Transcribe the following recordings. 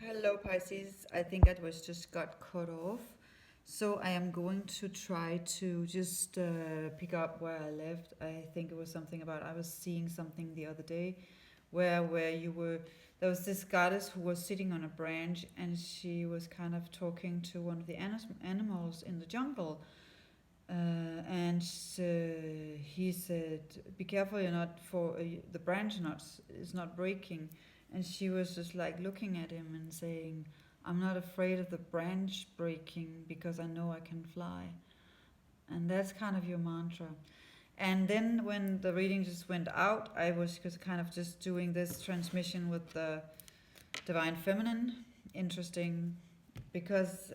Hello, Pisces. I think I was just got cut off. So I am going to try to just pick up where I left. I think it was something about I was seeing something the other day where you were there was this goddess who was sitting on a branch and she was kind of talking to one of the animals in the jungle. And he said, "Be careful, you're not for the branch not is not breaking." And she was just like looking at him and saying, "I'm not afraid of the branch breaking because I know I can fly." And that's kind of your mantra. And then when the reading just went out, I was just kind of just doing this transmission with the divine feminine. Interesting because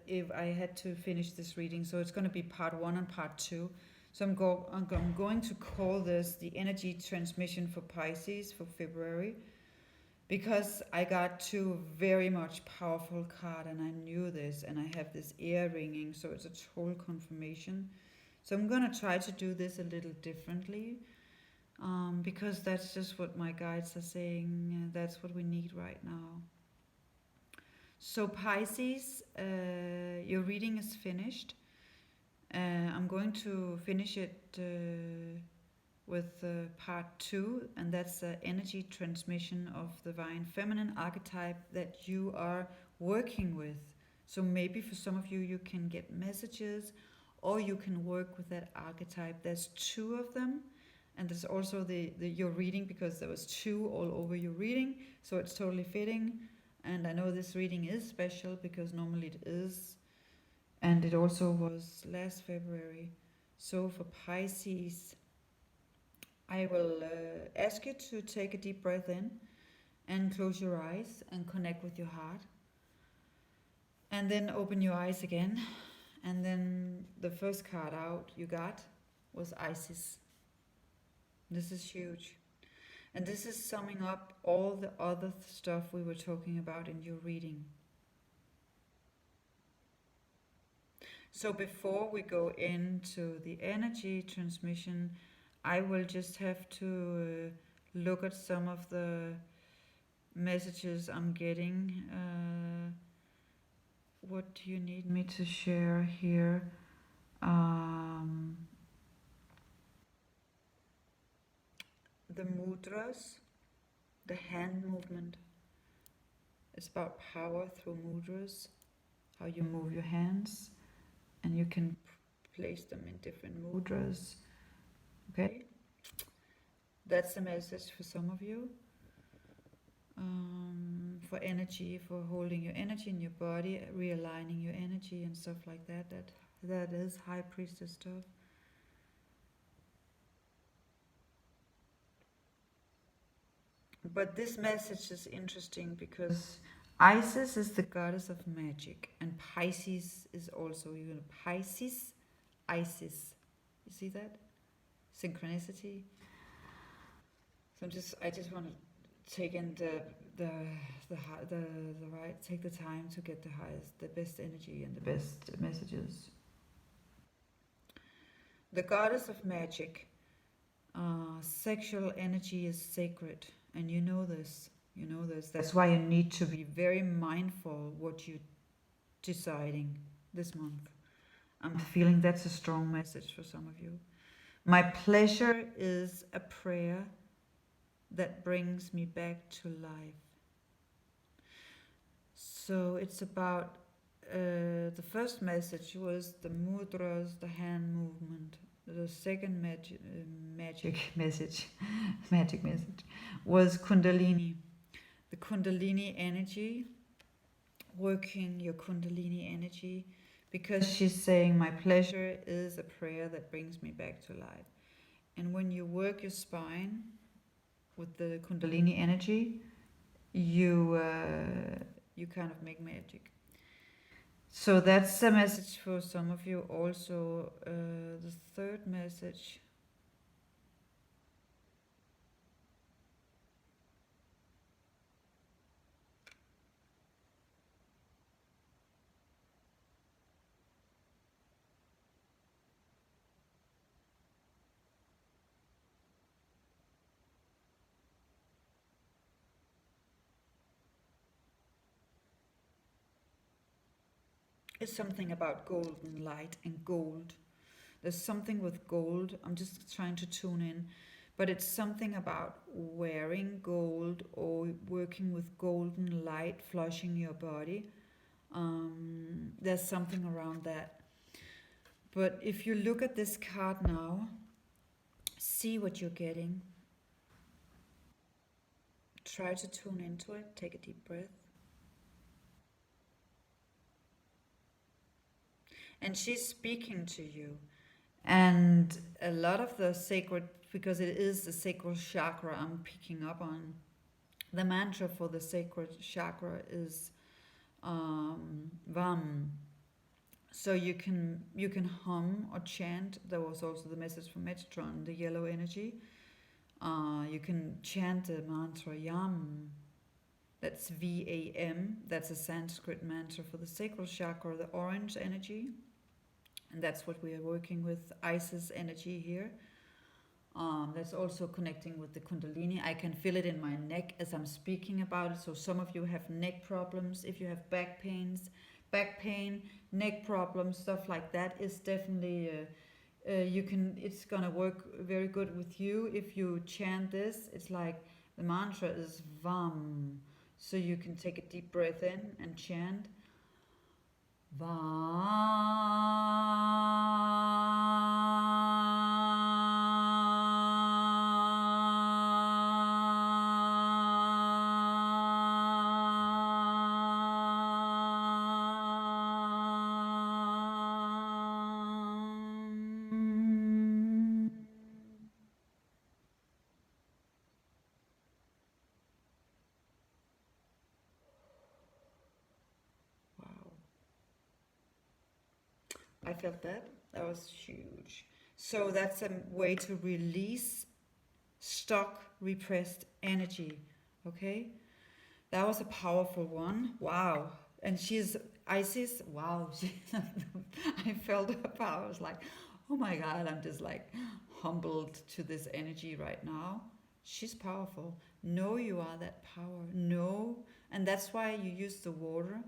if I had to finish this reading, so it's going to be part one and part two. So I'm going to call this the energy transmission for Pisces for February because I got two very much powerful card and I knew this and I have this ear ringing, so it's a total confirmation. So I'm going to try to do this a little differently because that's just what my guides are saying. That's what we need right now. So Pisces, your reading is finished. I'm going to finish it with part two, and that's the energy transmission of the divine feminine archetype that you are working with. So maybe for some of you, you can get messages, or you can work with that archetype. There's two of them, and there's also the your reading because there was two all over your reading, so it's totally fitting. And I know this reading is special because normally it is, and it also was last February. So for Pisces, I will ask you to take a deep breath in and close your eyes and connect with your heart. And then open your eyes again. And then the first card out you got was Isis. This is huge. And this is summing up all the other stuff we were talking about in your reading. So before we go into the energy transmission, I will just have to look at some of the messages I'm getting. What do you need me to share here? Um, the mudras, the hand movement. It's about power through mudras, how you move your hands, and you can place them in different mudras. Okay, that's the message for some of you. For energy, for holding your energy in your body, realigning your energy and stuff like that. That is high priestess stuff. But this message is interesting because Isis is the goddess of magic, and Pisces is also even Pisces, Isis. You see that synchronicity? So I just want to take in the the right, take the time to get the highest, the best energy and the best messages. The goddess of magic, sexual energy is sacred, and you know this. You know this. That's why you need to be very mindful what you're deciding this month. I'm feeling that's a strong message for some of you. My pleasure is a prayer that brings me back to life. So it's about the first message was the mudras, the hand movement. The second magic message, magic message, was Kundalini. The Kundalini energy, working your Kundalini energy, because she's saying, "My pleasure is a prayer that brings me back to life." And when you work your spine with the Kundalini energy, you kind of make magic. So that's a message for some of you. Also, the third message. It's something about golden light and gold. There's something with gold. I'm just trying to tune in. But it's something about wearing gold or working with golden light flushing your body. There's something around that. But if you look at this card now, see what you're getting. Try to tune into it. Take a deep breath. And she's speaking to you. And a lot of the sacred, because it is the sacral chakra I'm picking up on, the mantra for the sacred chakra is Vam. So you can hum or chant. There was also the message from Metatron, the yellow energy. You can chant the mantra Yam. That's VAM. That's a Sanskrit mantra for the sacral chakra, the orange energy. And that's what we are working with, Isis energy here. That's also connecting with the Kundalini. I can feel it in my neck as I'm speaking about it. So some of you have neck problems. If you have back pain, neck problems, stuff like that is definitely it's gonna work very good with you if you chant this. It's like the mantra is Vam. So you can take a deep breath in and chant Wow. I felt that. That was huge. So that's a way to release stock repressed energy. Okay? That was a powerful one. Wow. And she's Isis. Wow. I felt her power. I was like, oh my God, I'm just like humbled to this energy right now. She's powerful. Know you are that power. Know. And that's why you use the water.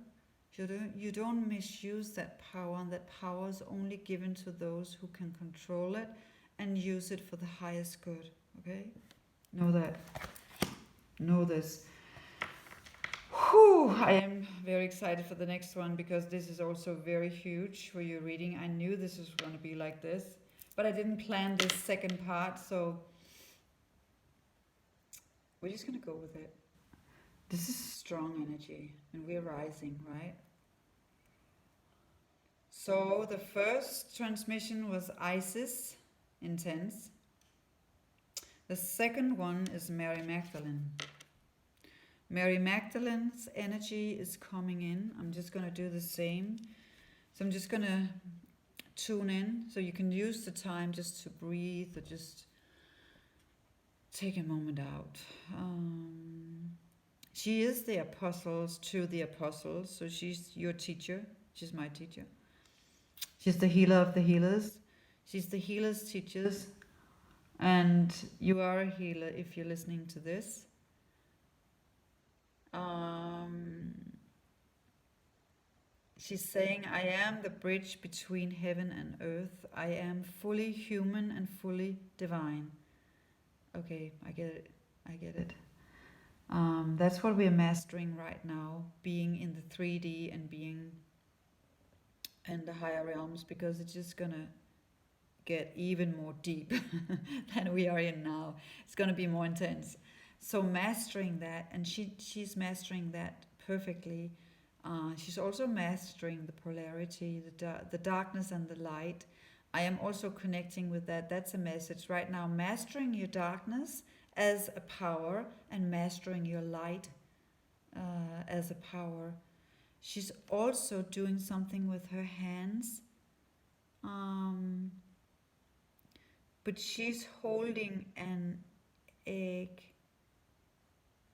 You don't misuse that power, and that power is only given to those who can control it and use it for the highest good. Okay? Know that. Know this. Whew, I am very excited for the next one because this is also very huge for your reading. I knew this was going to be like this, but I didn't plan this second part, so we're just going to go with it. This is strong energy, and we're rising, right? So the first transmission was Isis, intense. The second one is Mary Magdalene. Mary Magdalene's energy is coming in. I'm just going to do the same. So I'm just going to tune in. So you can use the time just to breathe or just take a moment out. She is the apostles to the apostles. So she's your teacher. She's my teacher. She's the healer of the healers. She's the healer's teachers. And you are a healer if you're listening to this. She's saying, I am the bridge between heaven and earth. I am fully human and fully divine. Okay, I get it. I get it. That's what we're mastering right now, being in the 3D and being in the higher realms, because it's just going to get even more deep than we are in now. It's going to be more intense. So mastering that, and she's mastering that perfectly. She's also mastering the polarity, the darkness and the light. I am also connecting with that. That's a message right now. Mastering your darkness as a power and mastering your light as a power. She's also doing something with her hands. But she's holding an egg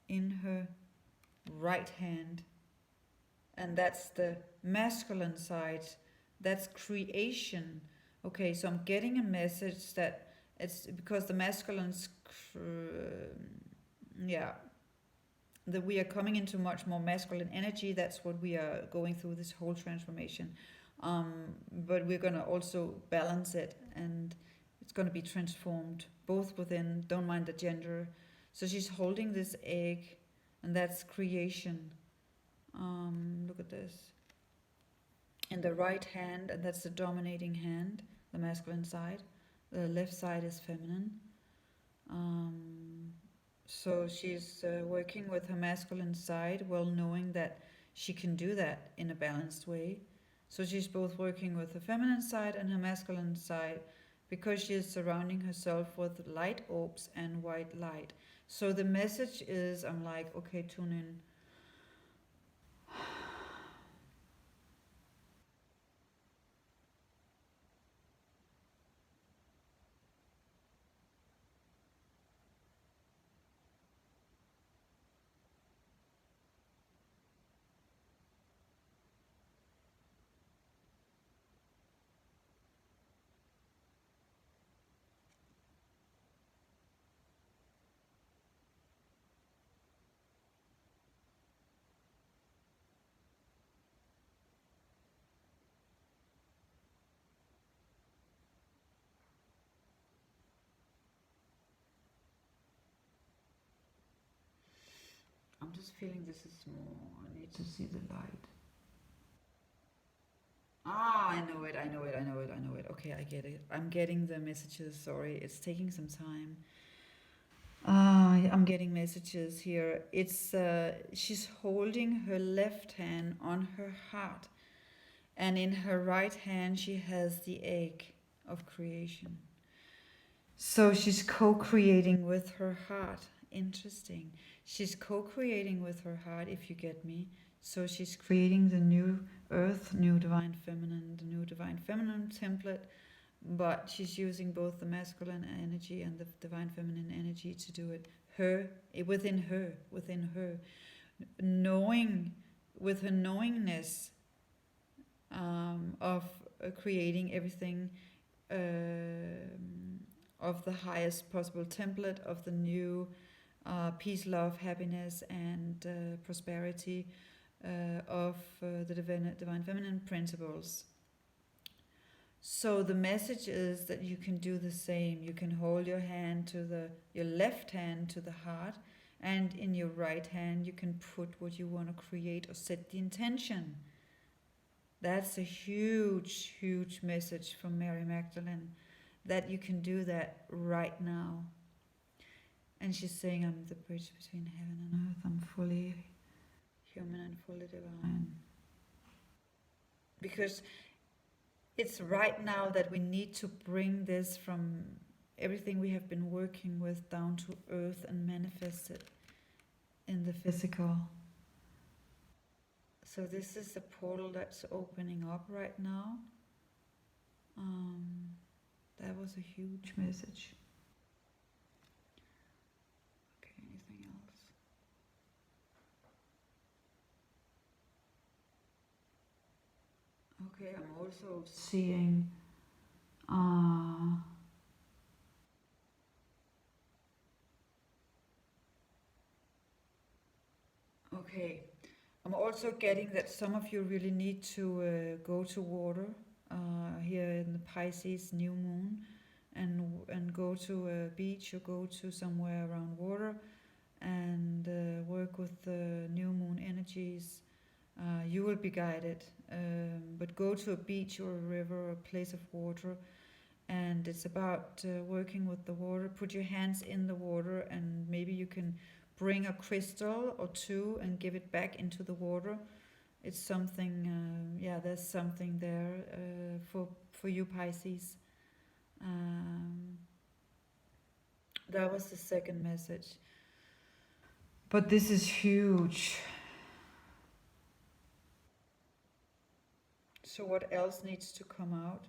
in her right hand. And that's the masculine side. That's creation. Okay, so I'm getting a message that it's because the masculine's, that we are coming into much more masculine energy. That's what we are going through this whole transformation. But we're going to also balance it, and it's going to be transformed both within, don't mind the gender. So she's holding this egg, and that's creation. Look at this. In the right hand, and that's the dominating hand, the masculine side. The left side is feminine. So she's working with her masculine side, well knowing that she can do that in a balanced way. So she's both working with her feminine side and her masculine side, because she is surrounding herself with light orbs and white light. So the message is, I'm like, okay, tune in. I'm just feeling this is more, I need to see the light. Ah, I know it, I know it, I know it, I know it. Okay, I get it. I'm getting the messages, sorry, it's taking some time. I'm getting messages here. It's she's holding her left hand on her heart, and in her right hand she has the egg of creation. So she's co-creating with her heart. Interesting. She's co-creating with her heart, if you get me. So she's creating the new earth, new divine feminine, the new divine feminine template, but she's using both the masculine energy and the divine feminine energy to do it. Within her, knowing, with her knowingness of creating everything of the highest possible template of the new peace, love, happiness, and prosperity of the divine feminine principles. So the message is that you can do the same. You can hold your left hand to the heart, and in your right hand you can put what you want to create or set the intention. That's a huge, huge message from Mary Magdalene, that you can do that right now. And she's saying, I'm the bridge between heaven and earth. I'm fully human and fully divine. Because it's right now that we need to bring this from everything we have been working with down to earth and manifest it in the physical. So this is the portal that's opening up right now. That was a huge message. Okay, anything else? Okay, I'm also seeing okay, I'm also getting that some of you really need to go to water here in the Pisces new moon, and go to a beach or go to somewhere around water and work with the new moon energies. You will be guided, but go to a beach or a river or a place of water, and it's about working with the water. Put your hands in the water, and maybe you can bring a crystal or two and give it back into the water. It's something, there's something there for you Pisces. That was the second message. But this is huge. So what else needs to come out?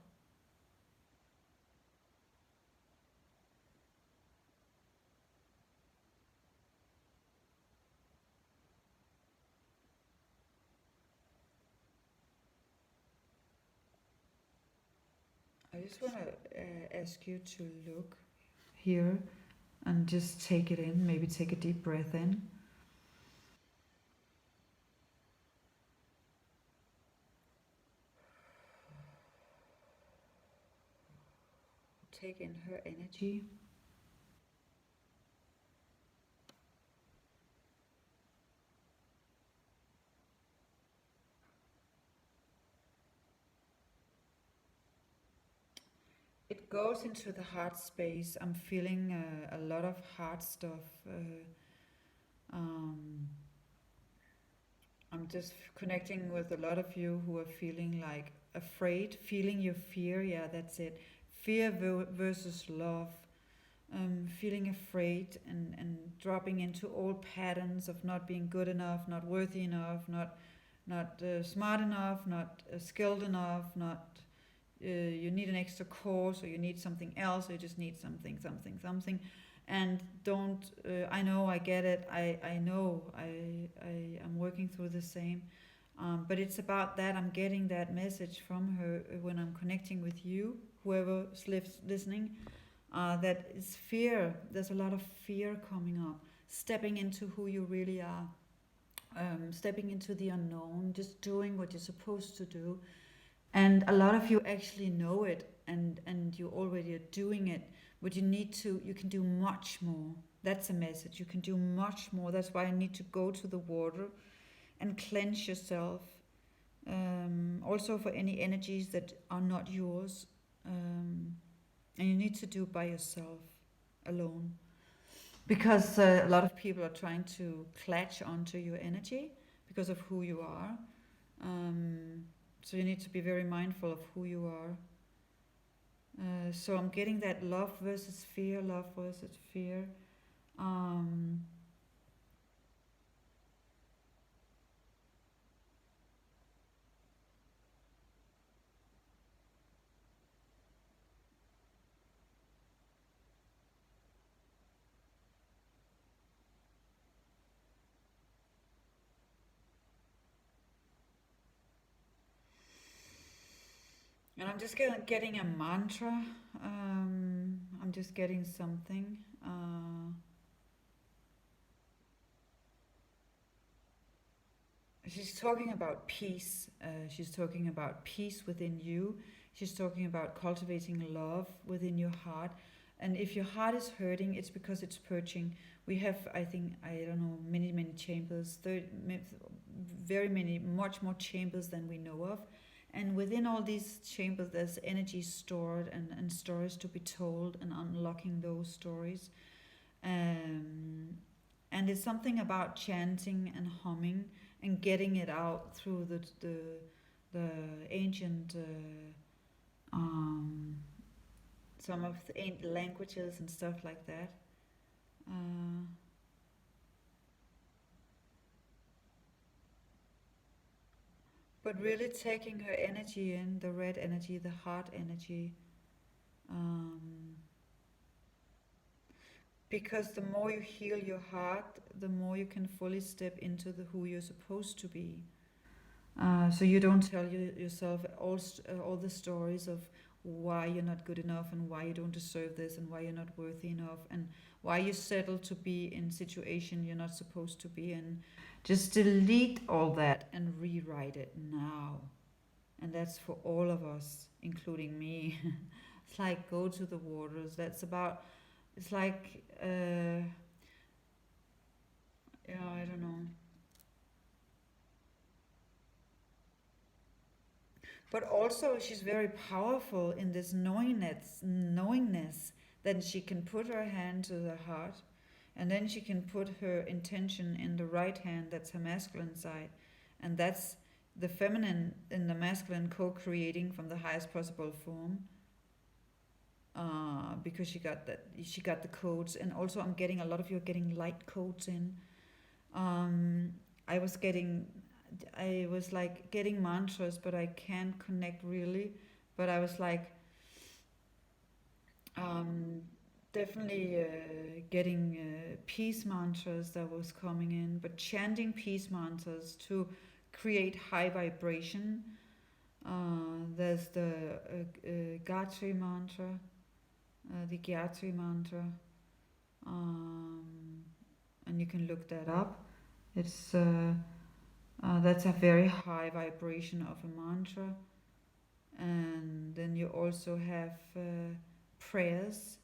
I just want to ask you to look here and just take it in, maybe take a deep breath in. take in her energy. It goes into the heart space. I'm feeling a lot of heart stuff. Um, I'm just connecting with a lot of you who are feeling like afraid, feeling your fear. Yeah, that's it. Fear versus love. Feeling afraid and dropping into old patterns of not being good enough, not worthy enough, not smart enough, not skilled enough, not you need an extra course or you need something else or you just need something and don't I know, I get it, I know, I am working through the same, but it's about that. I'm getting that message from her when I'm connecting with you, whoever's listening, that is fear. There's a lot of fear coming up, stepping into who you really are, stepping into the unknown, just doing what you're supposed to do. And a lot of you actually know it, and you already are doing it, but you can do much more. That's a message. You can do much more. That's why I need to go to the water and cleanse yourself. Also for any energies that are not yours, and you need to do by yourself, alone, because a lot of people are trying to clutch onto your energy because of who you are. um, so you need to be very mindful of who you are. So I'm getting that love versus fear, love versus fear. um, and I'm just getting a mantra. I'm just getting something. She's talking about peace. She's talking about peace within you. She's talking about cultivating love within your heart. And if your heart is hurting, it's because it's purging. We have, I think, I don't know, many chambers, very many, much more chambers than we know of. And within all these chambers, there's energy stored, and stories to be told, and unlocking those stories. Um, and it's something about chanting and humming and getting it out through the ancient um, some of the ancient languages and stuff like that. Uh, but really taking her energy in, the red energy, the heart energy, um, because the more you heal your heart, the more you can fully step into the who you're supposed to be. So you don't tell yourself all the stories of why you're not good enough and why you don't deserve this and why you're not worthy enough and why you settle to be in situation you're not supposed to be in. Just delete all that and rewrite it now. And that's for all of us, including me. It's like go to the waters. That's about. It's like yeah, I don't know. But also she's very powerful in this knowingness that she can put her hand to the heart, and then she can put her intention in the right hand, that's her masculine side, and that's the feminine and the masculine co-creating from the highest possible form. Because she got the codes, and also I'm getting a lot of you are getting light codes in. um, I was getting, I was like getting mantras, but I can't connect really. But I was like, um, definitely getting peace mantras that was coming in, but chanting peace mantras to create high vibration. There's the Gayatri mantra, the Gayatri mantra, um, and you can look that up. It's that's a very high vibration of a mantra. And then you also have prayers,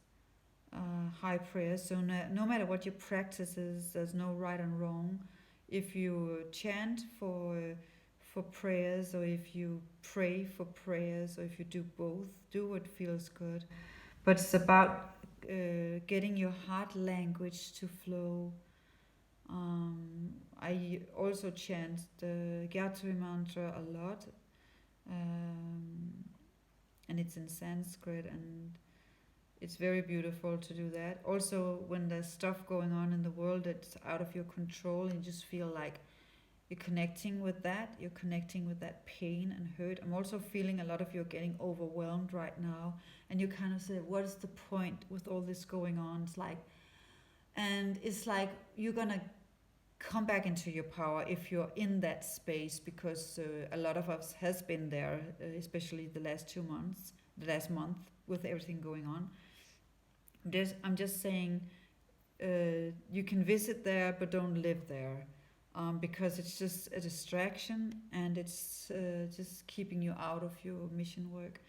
high prayers. So no matter what your practice is, there's no right and wrong. If you chant for prayers, or if you pray for prayers, or if you do both, do what feels good. But it's about getting your heart language to flow. I also chant the Gayatri mantra a lot, and it's in Sanskrit, and it's very beautiful to do that. Also, when there's stuff going on in the world that's out of your control, and you just feel like you're connecting with that pain and hurt. I'm also feeling a lot of you are getting overwhelmed right now, and you kind of say, what is the point with all this going on? It's like you're gonna come back into your power if you're in that space, because a lot of us has been there, especially the last month with everything going on. I'm just saying, you can visit there, but don't live there, because it's just a distraction, and it's just keeping you out of your mission work.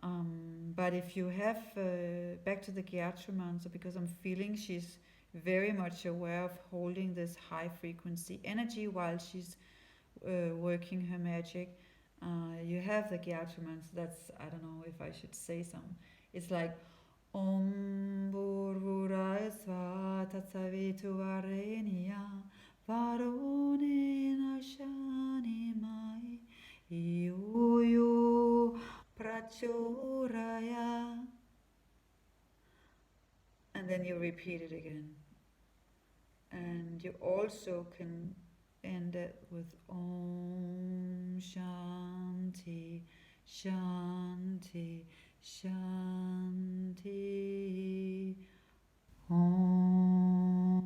But if you have, back to the Gayatri mantra, because I'm feeling she's very much aware of holding this high frequency energy while she's working her magic. You have the Gayatri mantra. That's, I don't know if I should say some. It's like Om Bhurvuraya Sva Tatsavitu Varenya Varunena Shani Mai Yo Prachoraya. And then you repeat it again. And you also can end it with Om Shanti Shanti Shanti Om.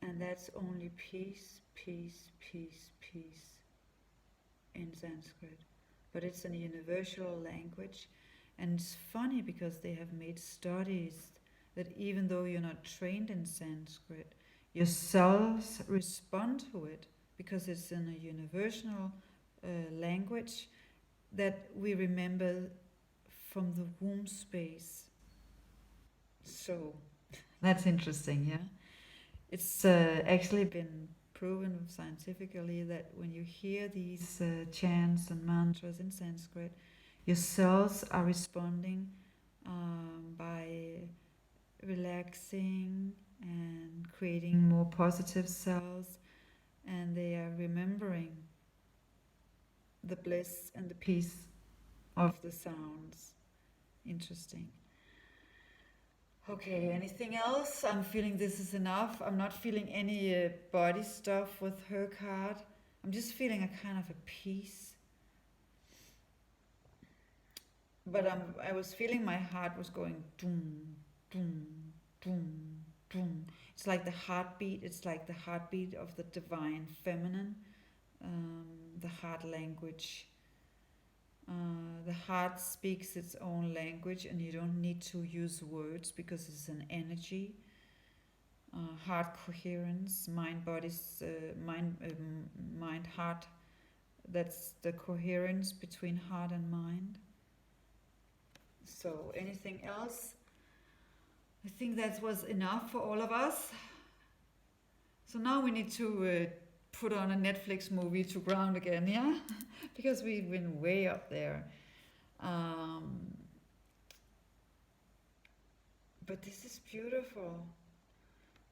And that's only peace, peace, peace, peace in Sanskrit. But it's a universal language. And it's funny because they have made studies that even though you're not trained in Sanskrit, your cells respond to it, because it's in a universal language that we remember from the womb space. So that's interesting, yeah? It's actually been proven scientifically that when you hear these chants and mantras in Sanskrit, your cells are responding by relaxing and creating more positive cells, and they are remembering the bliss and the peace of the sounds. Interesting. Okay, anything else? I'm feeling this is enough. I'm not feeling any body stuff with her card. I'm just feeling a kind of a peace. But I was feeling my heart was going doom, doom, doom, doom. It's like the heartbeat. It's like the heartbeat of the divine feminine, the heart language. The heart speaks its own language, and you don't need to use words because it's an energy. Heart coherence, mind, body's mind, heart. That's the coherence between heart and mind. So, anything else? I think that was enough for all of us. So now we need to put on a Netflix movie to ground again, yeah? Because we've been way up there. But this is beautiful.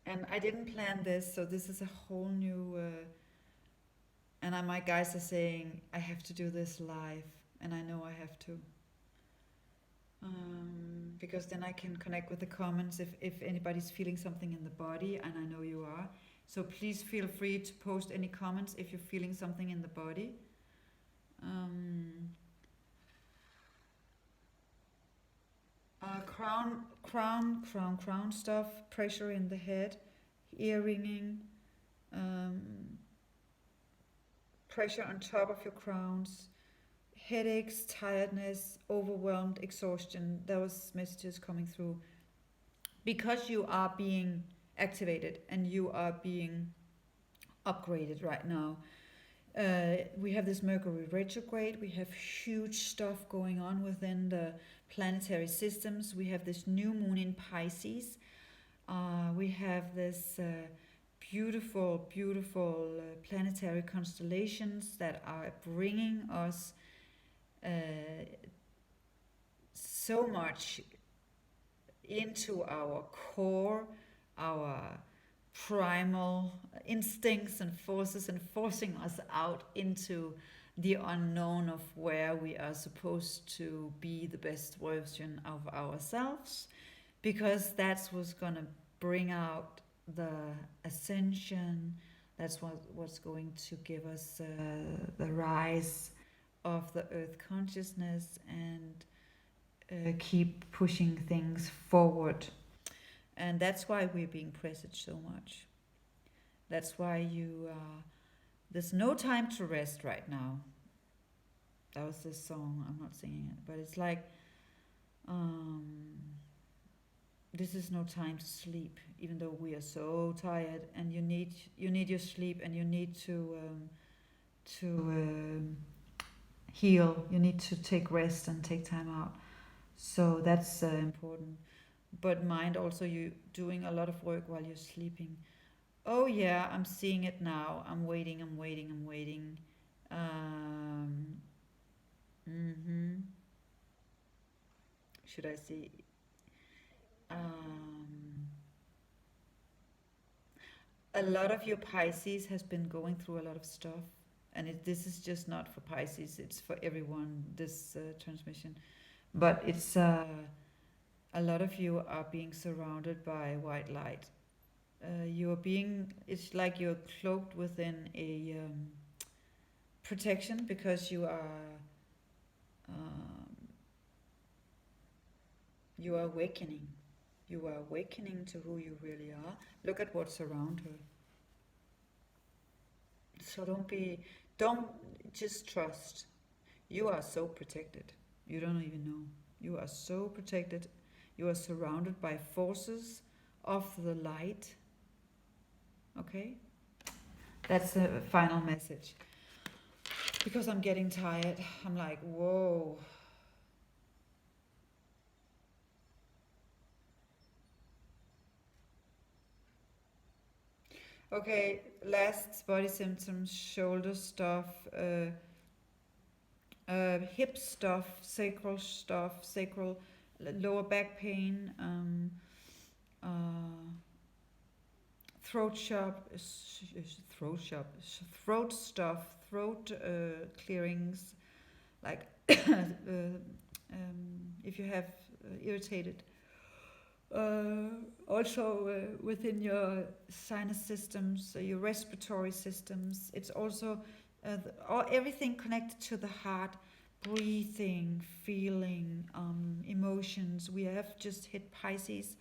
And I didn't plan this, so this is a whole new... my guys are saying, I have to do this live. And I know I have to. Because then I can connect with the comments if anybody's feeling something in the body, and I know you are. So please feel free to post any comments if you're feeling something in the body. Crown stuff, pressure in the head, ear ringing, pressure on top of your crowns, headaches, tiredness, overwhelmed, exhaustion. Those messages coming through. Because you are being activated and you are being upgraded right now. We have this Mercury retrograde. We have huge stuff going on within the planetary systems. We have this new moon in Pisces. We have this beautiful, beautiful planetary constellations that are bringing us uh, so much into our core, our primal instincts and forces, and forcing us out into the unknown of where we are supposed to be the best version of ourselves, because that's what's going to bring out the ascension. That's what's going to give us the rise of the earth consciousness, and keep pushing things forward. And that's why we're being presaged so much. That's why there's no time to rest right now. That was this song. I'm not singing it, but it's like, this is no time to sleep, even though we are so tired, and you need your sleep, and you need to heal. You need to take rest and take time out. So that's important. But mind also, you doing a lot of work while you're sleeping. Oh yeah, I'm seeing it now. I'm waiting. Mhm. Should I see? Um, a lot of your Pisces has been going through a lot of stuff, and this is just not for Pisces. It's for everyone. This transmission, but it's a lot of you are being surrounded by white light. It's like you're cloaked within a protection, because um, you are awakening. You are awakening to who you really are. Look at what's around her. So don't just trust. You are so protected. You don't even know. You are so protected. You are surrounded by forces of the light. Okay? That's the final message. Because I'm getting tired. I'm like, whoa. Okay, last body symptoms: shoulder stuff, hip stuff, sacral, lower back pain, uh, throat stuff, throat clearings, like if you have irritated. Also within your sinus systems, your respiratory systems. It's also everything connected to the heart, breathing, feeling, emotions. We have just hit Pisces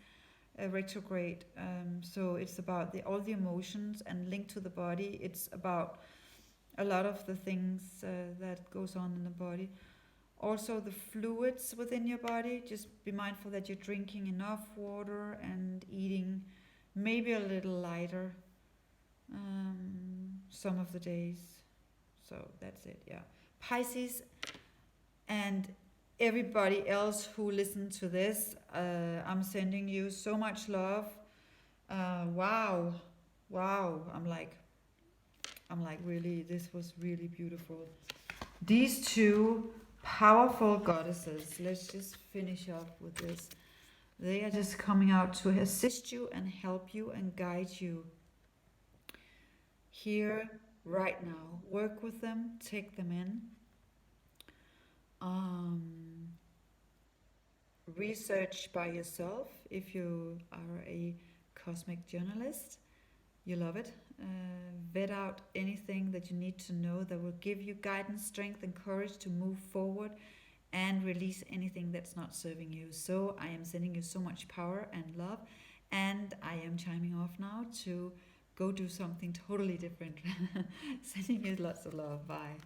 retrograde, so it's about all the emotions and linked to the body. It's about a lot of the things that goes on in the body. Also the fluids within your body, just be mindful that you're drinking enough water and eating maybe a little lighter some of the days. So that's it, yeah. Pisces and everybody else who listened to this, I'm sending you so much love. Wow, I'm like really, this was really beautiful. These two powerful goddesses, let's just finish off with this. They are just coming out to assist you and help you and guide you here right now. Work with them, take them in. Research by yourself if you are a cosmic journalist. You love it. Vet out anything that you need to know that will give you guidance, strength, and courage to move forward, and release anything that's not serving you. So I am sending you so much power and love, and I am chiming off now to go do something totally different. Sending you lots of love. Bye.